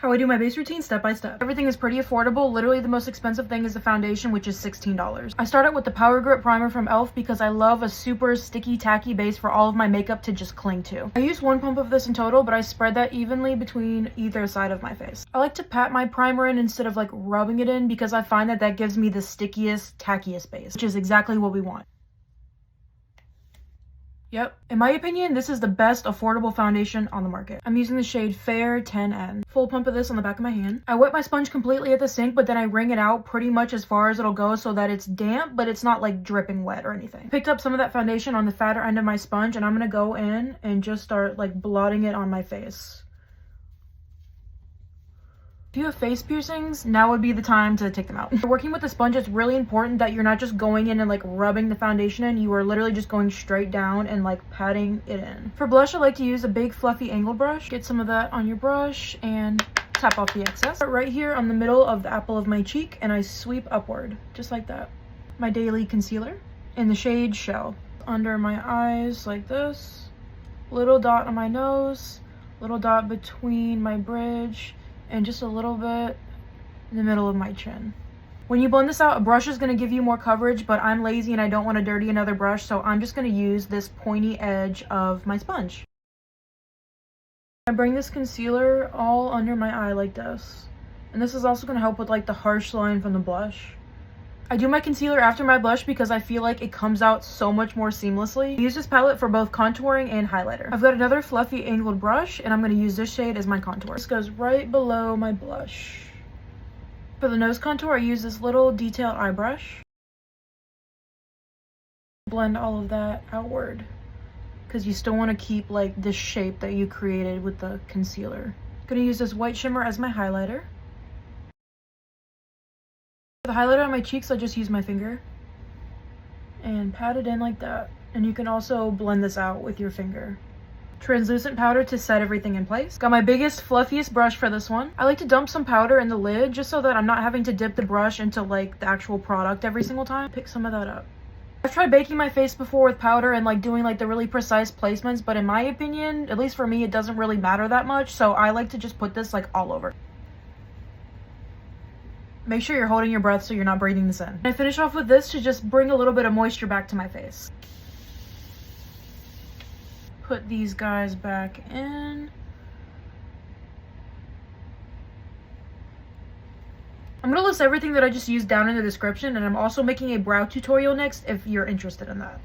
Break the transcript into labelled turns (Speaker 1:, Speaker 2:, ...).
Speaker 1: How I do my base routine step by step. Everything is pretty affordable. Literally the most expensive thing is the foundation, which is $16. I start out with the Power Grip Primer from e.l.f. because I love a super sticky, tacky base for all of my makeup to just cling to. I use 1 pump of this in total, but I spread that evenly between either side of my face. I like to pat my primer in instead of like rubbing it in because I find that gives me the stickiest, tackiest base, which is exactly what we want. Yep, in my opinion, this is the best affordable foundation on the market. I'm using the shade Fair 10N. Full pump of this on the back of my hand. I wet my sponge completely at the sink, but then I wring it out pretty much as far as it'll go so that it's damp, but it's not like dripping wet or anything. Picked up some of that foundation on the fatter end of my sponge, and I'm gonna go in and just start like blotting it on my face. If you have face piercings, now would be the time to take them out. Working with the sponge, it's really important that you're not just going in and like rubbing the foundation in. You are literally just going straight down and like patting it in. For blush, I like to use a big fluffy angled brush. Get some of that on your brush and tap off the excess. Start right here on the middle of the apple of my cheek and I sweep upward, just like that. My daily concealer in the shade Shell. Under my eyes like this. Little dot on my nose. Little dot between my bridge. And just a little bit in the middle of my chin. When you blend this out, a brush is going to give you more coverage, but I'm lazy and I don't want to dirty another brush, so I'm just going to use this pointy edge of my sponge. I bring this concealer all under my eye like this. And this is also going to help with like the harsh line from the blush. I do my concealer after my blush because I feel like it comes out so much more seamlessly. I use this palette for both contouring and highlighter. I've got another fluffy angled brush and I'm going to use this shade as my contour. This goes right below my blush. For the nose contour, I use this little detailed eye brush. Blend all of that outward because you still want to keep like this shape that you created with the concealer. I'm going to use this white shimmer as my highlighter. For the highlighter on my cheeks, I just use my finger and pat it in like that. And you can also blend this out with your finger. Translucent powder to set everything in place. Got my biggest, fluffiest brush for this one. I like to dump some powder in the lid just so that I'm not having to dip the brush into like the actual product every single time. Pick some of that up. I've tried baking my face before with powder and like doing like the really precise placements, but in my opinion, at least for me, it doesn't really matter that much. So I like to just put this like all over. Make sure you're holding your breath so you're not breathing this in. I finish off with this to just bring a little bit of moisture back to my face. Put these guys back in. I'm going to list everything that I just used down in the description, and I'm also making a brow tutorial next if you're interested in that.